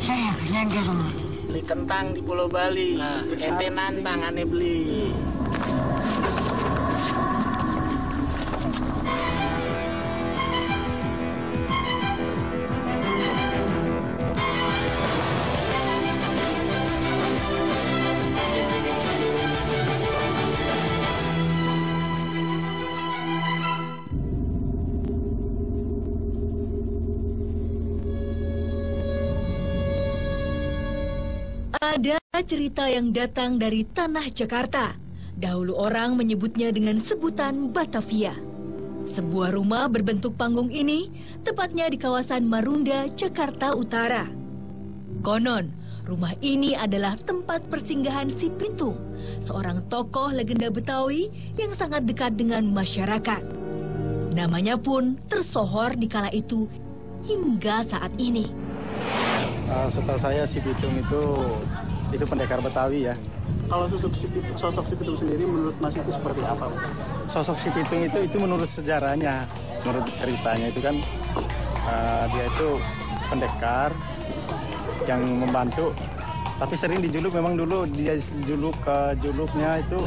Saya kenyang di rumah. Beli kentang di Pulau Bali. Ente nantang aneh beli. Ada cerita yang datang dari tanah Jakarta. Dahulu orang menyebutnya dengan sebutan Batavia. Sebuah rumah berbentuk panggung ini tepatnya di kawasan Marunda, Jakarta Utara. Konon, rumah ini adalah tempat persinggahan Si Pitung, seorang tokoh legenda Betawi yang sangat dekat dengan masyarakat. Namanya pun tersohor di kala itu hingga saat ini. Setahu saya Si Pitung itu pendekar Betawi ya. Kalau sosok Si Pitung sendiri menurut Mas itu seperti apa? Sosok Si Pitung itu menurut sejarahnya, menurut ceritanya itu kan dia itu pendekar yang membantu. Tapi sering dijuluk, memang dulu dia juluknya itu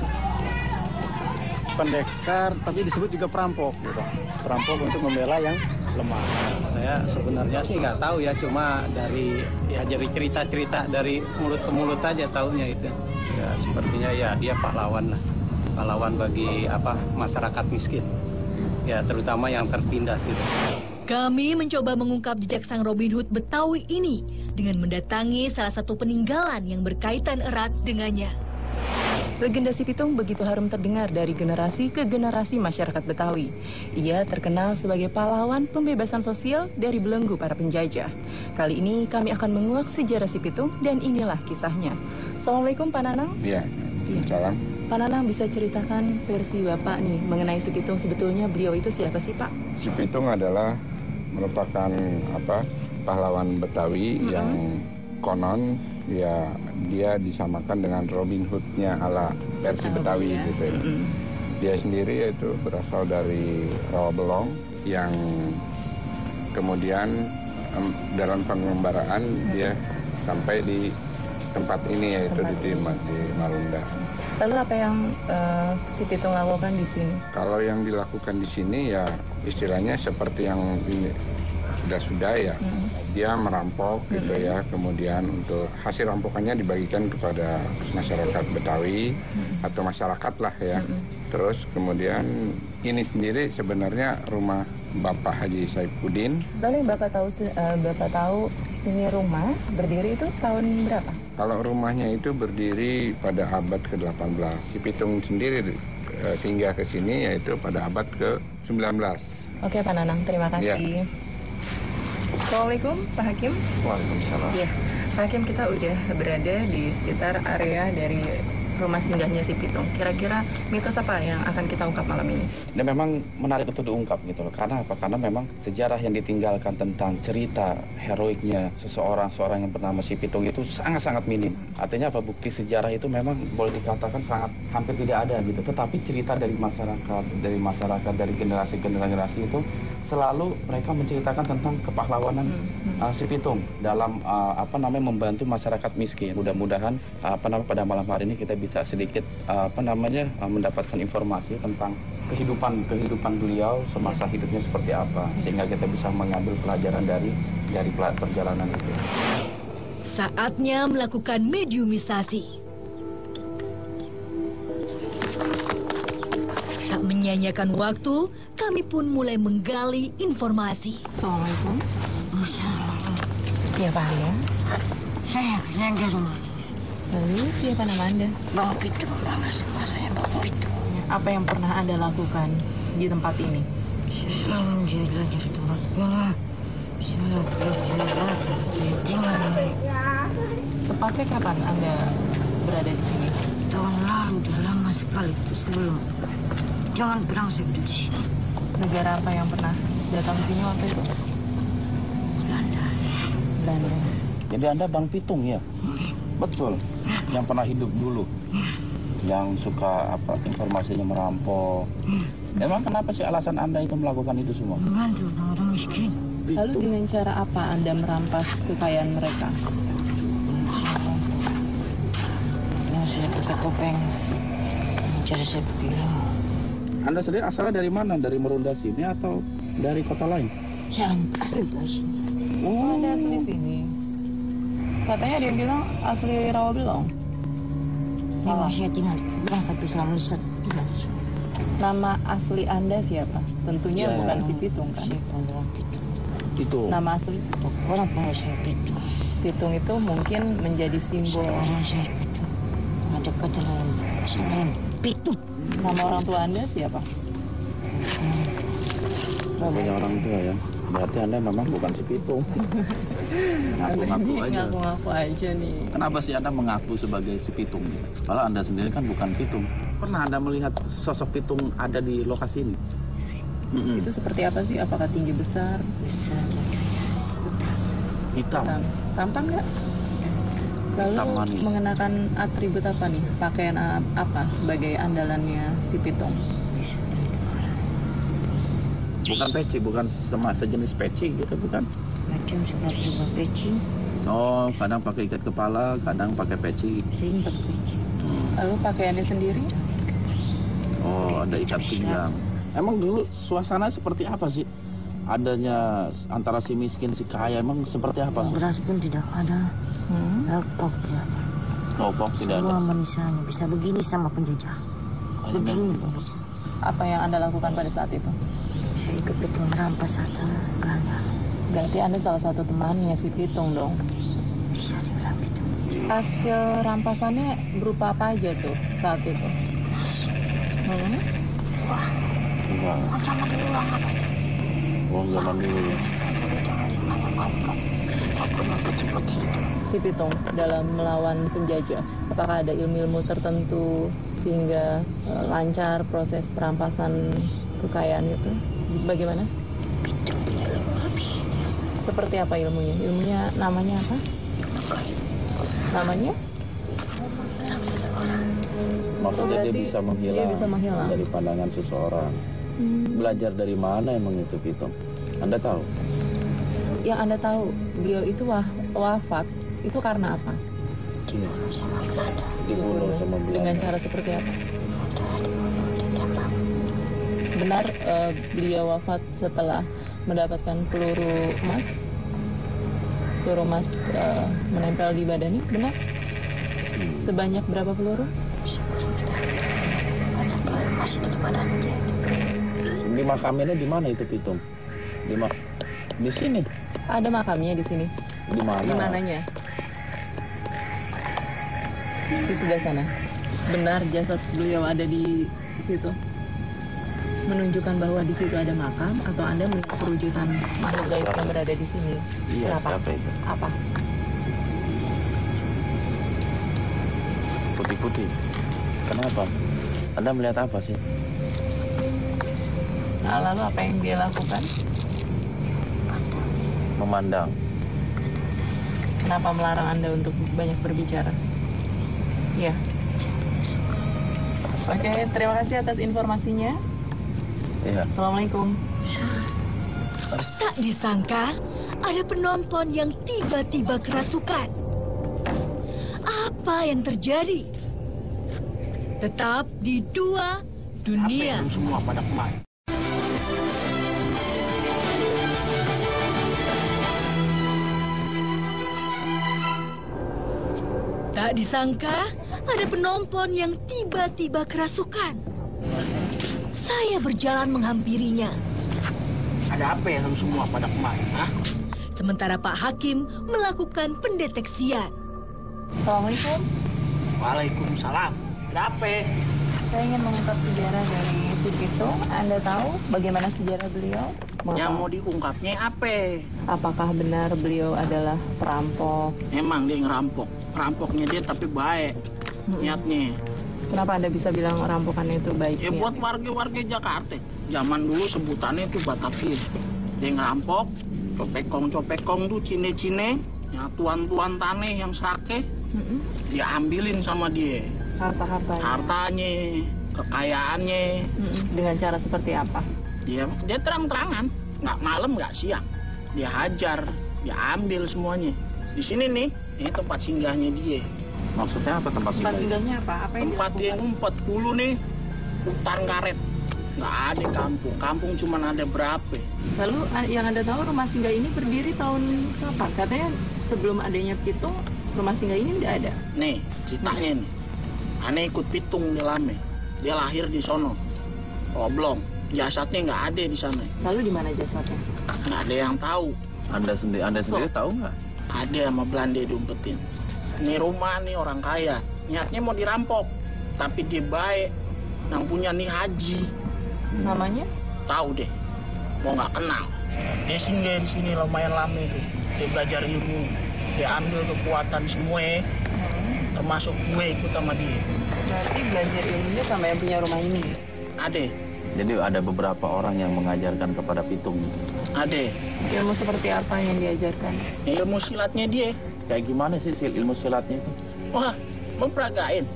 pendekar, tapi disebut juga perampok gitu. Perampok untuk membela yang lemah. Saya sebenarnya sih nggak tahu ya, cuma dari cerita-cerita dari mulut ke mulut aja taunya itu. Ya sepertinya ya dia pahlawan lah, pahlawan bagi masyarakat miskin. Ya terutama yang tertindas itu. Kami mencoba mengungkap jejak sang Robin Hood Betawi ini dengan mendatangi salah satu peninggalan yang berkaitan erat dengannya. Legenda Si Pitung begitu harum terdengar dari generasi ke generasi masyarakat Betawi. Ia terkenal sebagai pahlawan pembebasan sosial dari belenggu para penjajah. Kali ini kami akan menguak sejarah Si Pitung dan inilah kisahnya. Assalamualaikum Pak Nanang. Iya, salam. Pak Nanang bisa ceritakan versi Bapak nih mengenai Si Pitung, sebetulnya beliau itu siapa sih Pak? Si Pitung adalah merupakan pahlawan Betawi yang konon ya dia disamakan dengan Robin Hood-nya ala versi Betawi gitu ya. Dia sendiri yaitu berasal dari Rawabelong yang kemudian dalam pengembaraan dia sampai di tempat ini yaitu di Marunda. Lalu apa yang Si Pitung lakukan di sini? Kalau yang dilakukan di sini ya istilahnya seperti yang ini sudah ya, dia merampok gitu ya, kemudian untuk hasil rampokannya dibagikan kepada masyarakat Betawi atau masyarakat lah ya. Terus kemudian ini sendiri sebenarnya rumah Bapak Haji Saifuddin. Lalu yang Bapak tahu ini rumah berdiri itu tahun berapa? Kalau rumahnya itu berdiri pada abad ke-18. Si Pitung sendiri singgah ke sini yaitu pada abad ke-19. Oke Pak Nanang, terima kasih. Ya. Assalamualaikum Pak Hakim. Waalaikumsalam. Ya, Pak Hakim, kita udah berada di sekitar area dari rumah singgahnya Si Pitung. Kira-kira mitos apa yang akan kita ungkap malam ini? Dan memang menarik untuk diungkap gitu loh. Karena apa? Karena memang sejarah yang ditinggalkan tentang cerita heroiknya seorang yang bernama Si Pitung itu sangat-sangat minim. Artinya apa? Bukti sejarah itu memang boleh dikatakan sangat hampir tidak ada gitu. Tetapi cerita dari masyarakat dari generasi ke generasi itu selalu mereka menceritakan tentang kepahlawanan Si Pitung dalam membantu masyarakat miskin. Mudah-mudahan pada malam hari ini kita bisa sedikit mendapatkan informasi tentang kehidupan beliau semasa hidupnya seperti apa, sehingga kita bisa mengambil pelajaran dari perjalanan itu. Saatnya melakukan mediumisasi. Tak menyanyiakan waktu, kami pun mulai menggali informasi. Assalamualaikum. Siapa Anda? Saya kenyang di rumah. Lalu siapa nama Anda? Bang Pitung, nama semua saya Bang Pitung. Apa yang pernah Anda lakukan di tempat ini? Saya menjaga di tempat ini. Saya berjalan, saya tinggal. Tepatnya kapan Anda berada di sini? Tahun lalu, udah lama sekali itu sebelum jangan perang saya duduk di sini. Negara apa yang pernah datang ke sini waktu itu? Belanda. Jadi Anda Bang Pitung ya? Betul. Yang pernah hidup dulu. Yang suka informasinya merampok. Emang kenapa sih alasan Anda itu melakukan itu semua? Membantu orang miskin. Lalu dengan cara apa Anda merampas kekayaan mereka? Saya pakai topeng, cara saya pakai ilmu. Anda sendiri asalnya dari mana? Dari Marunda sini atau dari kota lain? Saya asli dari sini. Oh, Anda asli sini. Katanya dia bilang asli Rawabelong. Salah, saya tinggal di Bilang, tapi selama ini saya tinggal di sini. Nama asli Anda siapa? Tentunya Ya. bukan si Pitung kan? Saya orang Pitung. Itu. Nama asli Orang panggil saya Pitung. Pitung itu mungkin menjadi simbol. Orang saya Pitung. Ada kata lain, bahasa lain, Pitung. Nama orang tua Anda siapa? Punya orang tua ya. Berarti Anda memang bukan si Pitung. Ngaku-ngaku aja. Ngaku-ngaku aja nih. Kenapa sih Anda mengaku sebagai si Pitung? Padahal Anda sendiri kan bukan Pitung. Pernah Anda melihat sosok Pitung ada di lokasi ini? Itu seperti apa sih? Apakah tinggi besar? Besar, Hitam. Tampan nggak? Lalu Hitam manis. mengenakan atribut apa nih? Pakaian apa sebagai andalannya si Pitung? bisa dari kepala. Bukan peci, bukan sejenis peci gitu, bukan? Macam seperti peci, Oh, kadang pakai ikat kepala, kadang pakai peci. sering pakai peci. Lalu pakaiannya sendiri? Oh, ada ikat pinggang. Emang dulu suasana seperti apa sih? Adanya antara si miskin si kaya, emang seperti apa? Beras pun tidak ada, lauk tidak ada. Popok tidak Semua ada. manusianya bisa begini sama penjajah. Begini penjajah. Apa yang Anda lakukan pada saat itu? Saya ikut Pitung merampas harta belanda. Berarti Anda salah satu temannya si Pitung dong. Bisa dibilang gitu. Hasil rampasannya berupa apa aja tuh saat itu? Wah, Uang, ancaman dulu uang apa itu? uang zaman dulu ya. Dulu jangan lima kan. Kayak gunung putih-putih itu. Si Pitung dalam melawan penjajah, apakah ada ilmu-ilmu tertentu sehingga lancar proses perampasan kekayaan itu? Bagaimana? Pitung punya ilmu lebih. Seperti apa ilmunya? Ilmunya namanya apa? Namanya? Menghilang seseorang. Maksudnya dia Berarti bisa menghilang, dia bisa menghilang. dari pandangan seseorang. Belajar dari mana emang itu Pitung? Anda tahu? Yang Anda tahu, beliau itu wafat, itu karena apa? Dibunuh sama Belanda. Dibunuh sama Belanda. Dengan cara seperti apa? Cara dibunuh, ditembak. Benar beliau wafat setelah mendapatkan peluru emas? Peluru emas menempel di badannya, benar? Sebanyak berapa peluru? Bisa kurang tahu. Banyak peluru masih di badan dia itu. Di makamnya di mana itu Pitung? Di sini. Ada makamnya di sini. Di mana? Di mananya? Di sebelah sana. Benar jasad beliau ada di situ. Menunjukkan bahwa di situ ada makam atau Anda melihat perwujudan makhluk gaib yang berada di sini? Iya, Kenapa? siapa itu? Apa? Putih-putih. Kenapa? Anda melihat apa sih? Nah, lalu apa yang dia lakukan? Memandang. Kenapa melarang Anda untuk banyak berbicara? Ya. Oke, terima kasih atas informasinya. Iya. Assalamualaikum. Tak disangka, ada penonton yang tiba-tiba kerasukan. Apa yang terjadi? Tetap di Dua Dunia. Semua pada kemari. Tak disangka, ada penonton yang tiba-tiba kerasukan. Saya berjalan menghampirinya. Ada apa ya lu semua pada kemari? Hah? Sementara Pak Hakim melakukan pendeteksian. Assalamualaikum. Waalaikumsalam. Ada apa? Saya ingin mengungkap sejarah dari si Pitung. Anda tahu bagaimana sejarah beliau? Yang mau diungkapnya apa? Apakah benar beliau adalah perampok? Emang dia ngerampok. Perampoknya dia tapi baik niatnya. Kenapa Anda bisa bilang rampokannya itu baik? Ya buat warga-warga Jakarta. Zaman dulu sebutannya itu Batavia. Dia ngerampok, copekong tuh cine-cine, yang tuan-tuan tanah yang sake, dia ambilin sama dia. Harta-hartanya. Hartanya, kekayaannya. Dengan cara seperti apa? Dia terang-terangan, nggak malam nggak siang. dia hajar, dia ambil semuanya. Di sini nih, ini tempat singgahnya dia. Maksudnya apa tempat Tempat singgah? singgahnya apa? Apa yang Tempat dia ngumpet dulu nih, hutan karet. Nggak ada kampung, kampung cuma ada berapa. Lalu yang Anda tahu rumah singgah ini berdiri tahun kapan? Katanya sebelum adanya pitung, rumah singgah ini udah ada. Nih, ceritanya nih. Aneh ikut pitung di lame. Dia lahir di sono. Oblong. Jasadnya nggak ada di sana. Lalu di mana jasadnya? Nggak ada yang tahu. Anda sendiri tahu nggak? Ada sama Belanda diumpetin. Ini rumah nih orang kaya. Niatnya mau dirampok. Tapi dia baik. Yang punya nih haji. Namanya? Tahu deh. Mau nggak kenal. Dia singgah di sini lumayan lama itu. Dia belajar ilmu. Dia ambil kekuatan semua. Termasuk gue ikut sama dia. Berarti belajar ilmunya sama yang punya rumah ini. Ade, Jadi ada beberapa orang yang mengajarkan kepada pitung. ade. Ilmu seperti apa yang diajarkan? Ilmu silatnya dia. Kayak gimana sih ilmu silatnya itu? Wah, mau peragain.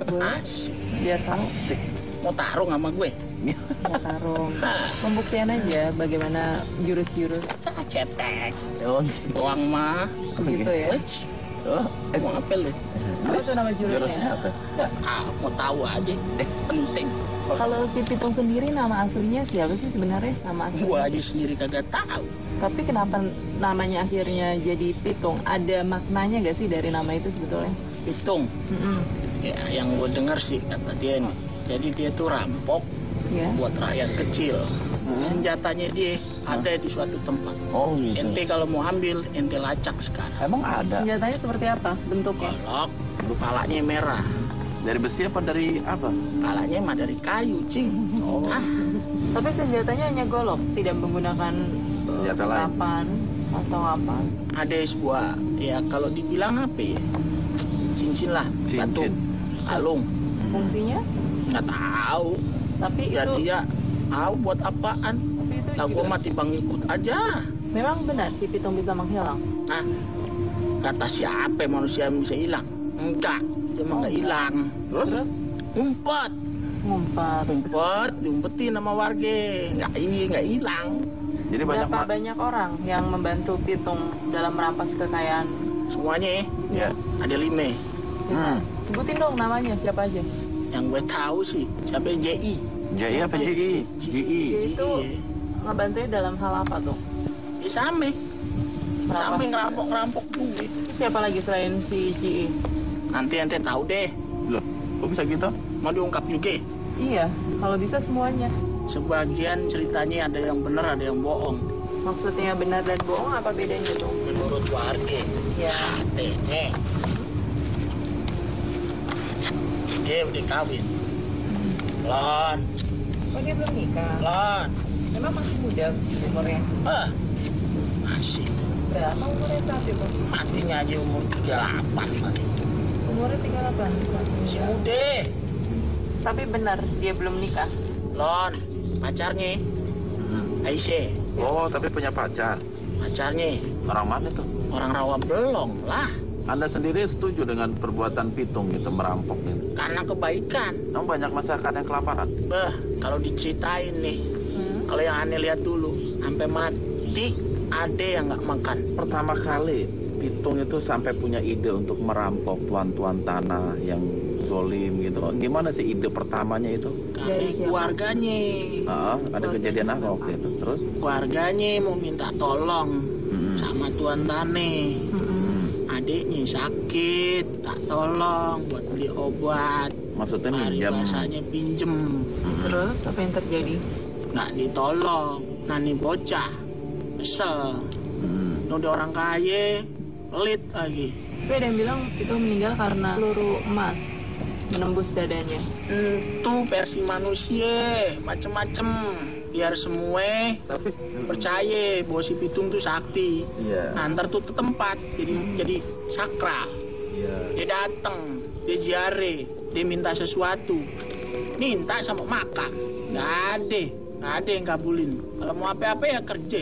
Boleh? Asik. Biar tahu. Asik. Mau tarung sama gue. Nggak tarung. Pembuktian aja bagaimana jurus-jurus. Cetek. Oh, Doang mah. Gitu ya. Wih, mau apa lu? Apa itu nama jurusnya jurusnya? apa? Mau tahu aja. Penting. Kalau si Pitung sendiri nama aslinya siapa sih sebenarnya? Nama aslinya? Gua aja sendiri kagak tahu. Tapi kenapa namanya akhirnya jadi Pitung? Ada maknanya gak sih dari nama itu sebetulnya? Pitung. Ya, yang gue dengar sih kata dia nih. Jadi dia tuh rampok Ya. buat rakyat kecil. Senjatanya dia ada di suatu tempat. Oh gitu. Ente kalau mau ambil, ente lacak sekarang. Emang ada? Senjatanya seperti apa bentuknya? Golok, kepalanya merah. Dari besi apa dari apa? Kepalanya mah dari kayu, cing. Oh. Tapi senjatanya hanya golok, tidak menggunakan Senjata lain. senapan atau apa? Ada sebuah, ya kalau dibilang apa ya? Cincin lah, batu, Cincin. kalung. Fungsinya? Nggak tahu. Tapi Ya itu dia tahu buat apaan. tapi itu Lah gua juga- mati bang ikut aja. memang benar si Pitung bisa menghilang. Nah, kata siapa manusia yang bisa hilang? Enggak, dia mah nggak hilang. Terus Ngumpet, ngumpat. diumpetin sama warga. Nggak hilang. Jadi banyak Berapa banyak orang yang membantu Pitung dalam merampas kekayaan? Semuanya ya. ada 5. Sebutin dong namanya siapa aja. Yang gue tahu sih, siapa yang JI? JI apa JI? JI. Itu ngebantunya dalam hal apa tuh? Ya sama. Sama Merampas. ngerampok duit. Siapa lagi selain si GI? Nanti ente tahu deh. Loh, kok bisa gitu? Mau diungkap juga. Iya, kalau bisa semuanya. Sebagian ceritanya ada yang benar, ada yang bohong. Maksudnya benar dan bohong apa bedanya tuh? Menurut warga. Ya. Nih. Dia udah kawin. Lon, Oh dia belum nikah? Lon. Memang masih muda umurnya. Masih. Berapa umurnya saat itu? Matinya aja umur 38 kali. Umurnya 38 saat Si muda. muda. Tapi benar dia belum nikah. Lon, pacarnya. Aisyah, Oh, tapi punya pacar. pacarnya. Orang mana tuh? Orang rawa belong lah. Anda sendiri setuju dengan perbuatan pitung gitu, merampok gitu? Karena kebaikan. Emang banyak masyarakat yang kelaparan? Kalau diceritain nih. Kalau yang aneh lihat dulu. Sampai mati ada yang nggak makan. Pertama kali pitung itu sampai punya ide untuk merampok tuan-tuan tanah yang zolim gitu. Gimana sih ide pertamanya itu? Dari Karena siapa? keluarganya. Ada kejadian apa waktu itu? Terus? Keluarganya mau minta tolong sama tuan tane. Adiknya sakit, tak tolong buat beli obat. Maksudnya Hari minjam? bahasanya pinjem. Terus apa yang terjadi? Nggak ditolong. Nani bocah. Kesel. Udah orang kaya, pelit lagi. Tapi ada yang bilang itu meninggal karena peluru emas menembus dadanya. Itu versi manusia, macem-macem. Biar semua percaya bahwa si pitung tuh sakti. Iya. Nah, ntar tuh ke tempat, jadi sakral. Iya. Dia datang, dia ziarah, dia minta sesuatu. Minta sama makan. Nggak ada yang kabulin. Kalau mau apa-apa ya kerja.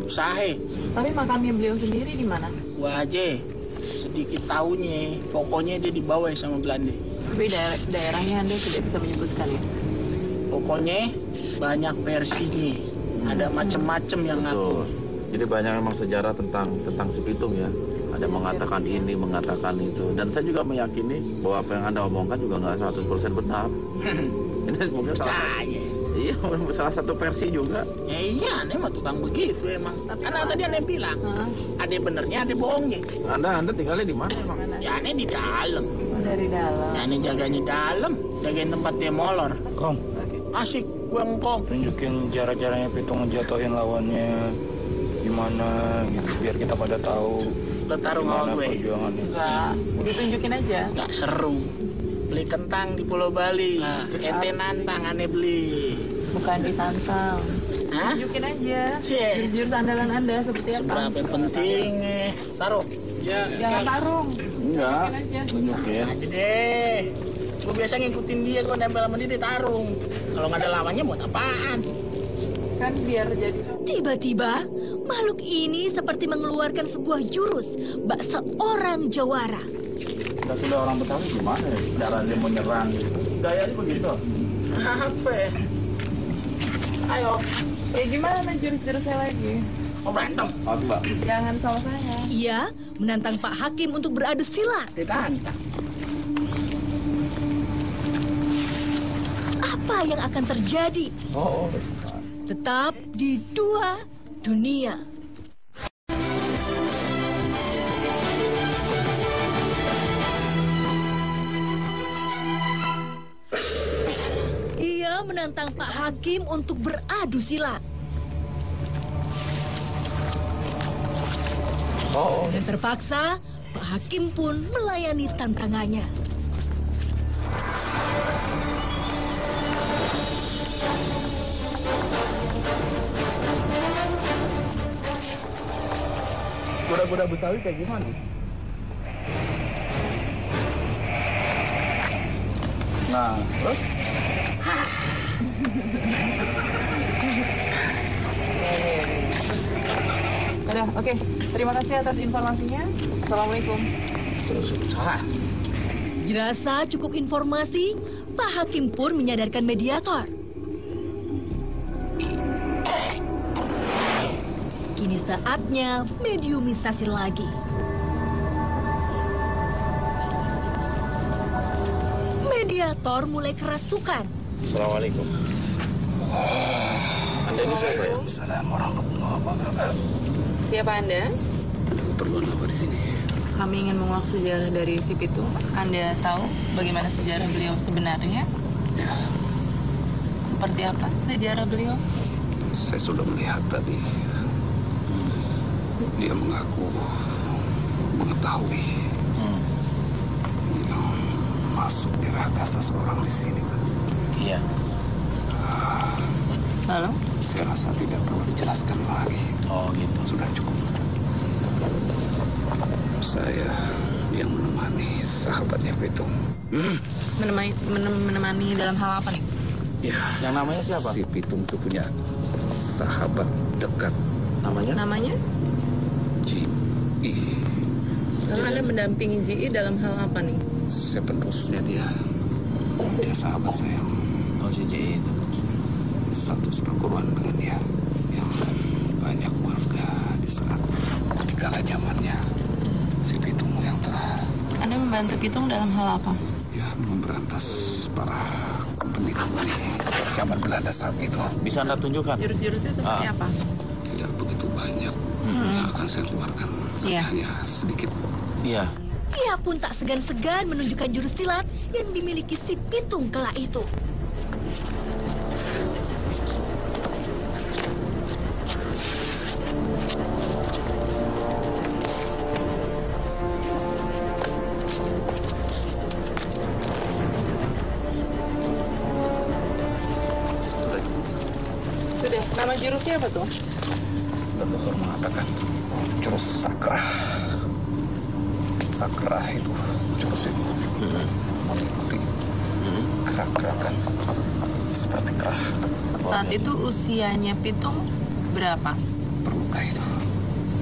Usaha. Tapi makamnya beliau sendiri di mana? Gua aja sedikit taunya, pokoknya dia dibawa sama Belanda. Tapi daerahnya Anda tidak bisa menyebutkan ya? Pokoknya banyak versinya. Ada macem-macem yang ngaku. Jadi banyak memang sejarah tentang si Pitung ya. Ada mengatakan ini, mengatakan itu. Dan saya juga meyakini bahwa apa yang Anda omongkan juga nggak 100% benar. Ini mungkin salah satu versi juga. Ya iya, aneh mah tukang begitu emang. Karena tadi aneh bilang, ada benernya, ada bohongnya. Anda tinggalnya di mana emang? Ya aneh di dalam. Dari dalam. Ya aneh jaganya dalam, jagain tempat dia molor. Kong, Asik, gue ngkong. tunjukin cara-caranya Pitung ngejatuhin lawannya gimana gitu, biar kita pada tahu Lo tarung sama gue. perjuangannya. Enggak, ditunjukin aja. Gak seru. Beli kentang di Pulau Bali. Ente nantang, aneh beli. Bukan ditantang. Hah? Tunjukin aja. Cie. Jurus andalan Anda seperti apa. Seberapa pentingnya. Taruh. Jangan tarung. Enggak, Tunjukin aja. tunjukin. Aja deh. Gue biasa ngikutin dia, gue nempel sama dia, dia tarung. Kalau nggak ada lawannya buat apaan? Kan biar jadi. Tiba-tiba, makhluk ini seperti mengeluarkan sebuah jurus bak seorang jawara. Kita sudah orang Betawi gimana ya? Cara dia menyerang gitu. Gayanya begitu. Apa? Ayo, Ya gimana jurus-jurusnya lagi? mau berantem? Oh, coba. Jangan sama saya. Ia menantang Pak Hakim untuk beradu silat. Ditantang. Apa yang akan terjadi? Oh. Tetap di Dua Dunia. Ia menantang Pak Hakim untuk beradu silat. Dan terpaksa, Pak Hakim pun melayani tantangannya. Kuda-kuda Betawi kayak gimana? Nah, terus? Udah, oke. Terima kasih atas informasinya. Assalamualaikum. Salah. Dirasa cukup informasi, Pak Hakim pun menyadarkan mediator. Kini saatnya mediumisasi lagi. Mediator mulai kerasukan. Assalamualaikum. Anda ini siapa ya? Assalamualaikum warahmatullahi wabarakatuh. Siapa Anda? Keperluan apa di sini? Kami ingin menguak sejarah dari si Pitung. Anda tahu bagaimana sejarah beliau sebenarnya? Ya, Seperti apa sejarah beliau? saya sudah melihat tadi. Dia mengaku mengetahui yang masuk di ragasa seorang di sini. Iya. Lalu? Saya rasa tidak perlu dijelaskan lagi. Oh gitu. Sudah cukup. Saya yang menemani sahabatnya Pitung. Menemani dalam hal apa nih? Ya, Yang namanya siapa? si Pitung itu punya sahabat dekat, Namanya? Namanya? Ji. Lalu Anda mendampingi JI dalam hal apa nih? Saya penerusnya dia. Dia sahabat saya. Oh, si J itu. Satu seperguruan dengan dia. Yang banyak warga di saat di kala zamannya si Pitung yang telah Anda membantu Pitung dalam hal apa? ya memberantas para kompeni-kompeni zaman Belanda saat itu. Bisa Anda tunjukkan? Jurus-jurusnya seperti apa? Tidak begitu banyak yang akan saya keluarkan. Iya. Hanya sedikit. Iya. Ia pun tak segan-segan menunjukkan jurus silat yang dimiliki si Pitung kala itu. Sudah, nama jurusnya apa tuh? Leluhur mengatakan jurus sakra. Sakra itu jurus itu mengikuti gerak-gerakan seperti kerah. Saat itu usianya Pitung berapa? Perlukah itu?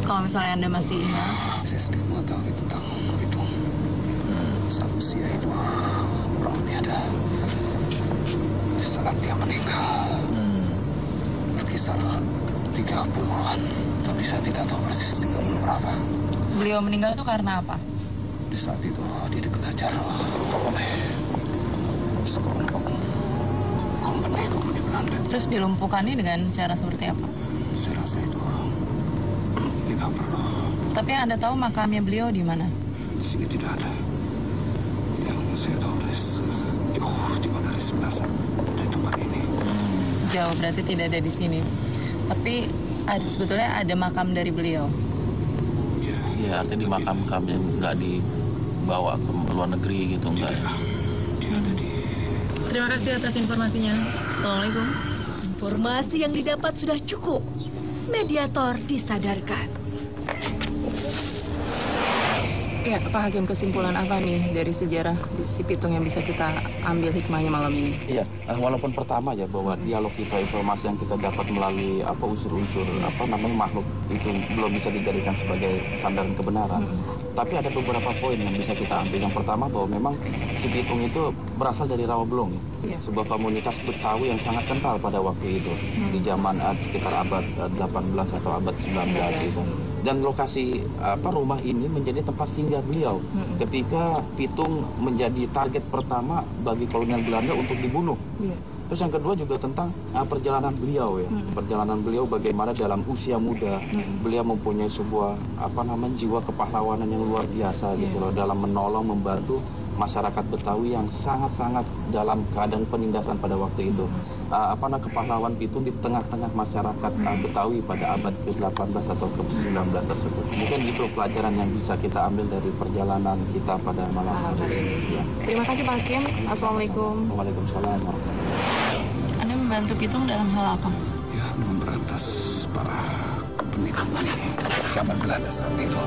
Kalau misalnya Anda masih ingat. Saya sedikit mengetahui tentang Pitung. Saat usia itu kurang lebih ada saat dia meninggal berkisar 30-an tahun. bisa tidak tahu persis tinggal berapa. Beliau meninggal itu karena apa? Di saat itu dia dikejar oleh sekelompok kompeni Belanda. Terus dilumpuhkannya dengan cara seperti apa? Saya rasa itu tidak perlu. Tapi yang Anda tahu makamnya beliau di mana? Di sini tidak ada. Yang saya tahu jauh dari sebelah sana, dari tempat ini. Jauh, berarti tidak ada di sini. Tapi sebetulnya ada makam dari beliau. Iya, artinya dimakamkan, nggak dibawa ke luar negeri gitu, enggak ya? Dia ada di... Terima kasih atas informasinya. Assalamualaikum. Informasi yang didapat sudah cukup. Mediator disadarkan. Ya, Pak Hakim, kesimpulan apa nih dari sejarah si Pitung yang bisa kita ambil hikmahnya malam ini? Iya, walaupun pertama ya bahwa dialog kita, informasi yang kita dapat melalui unsur-unsur makhluk itu belum bisa dijadikan sebagai sandaran kebenaran. Tapi ada beberapa poin yang bisa kita ambil. Yang pertama bahwa memang si Pitung itu berasal dari Rawabelong, sebuah komunitas Betawi yang sangat kental pada waktu itu di zaman sekitar abad 18 atau abad 19 itu. Dan lokasi rumah ini menjadi tempat singgah beliau ketika Pitung menjadi target pertama bagi kolonial Belanda untuk dibunuh. Terus yang kedua juga tentang perjalanan beliau ya. Perjalanan beliau bagaimana dalam usia muda beliau mempunyai sebuah jiwa kepahlawanan yang luar biasa gitu loh, dalam menolong, membantu masyarakat Betawi yang sangat-sangat dalam keadaan penindasan pada waktu itu. Kepahlawan Pitung di tengah-tengah masyarakat Betawi pada abad ke-18 atau ke-19 tersebut. Mungkin itu pelajaran yang bisa kita ambil dari perjalanan kita pada malam hari ini. Ya. Terima kasih Pak Hakim. Assalamualaikum. Waalaikumsalam. Anda membantu Pitung dalam hal apa? Ya, memberantas para kompeni zaman Belanda saat itu.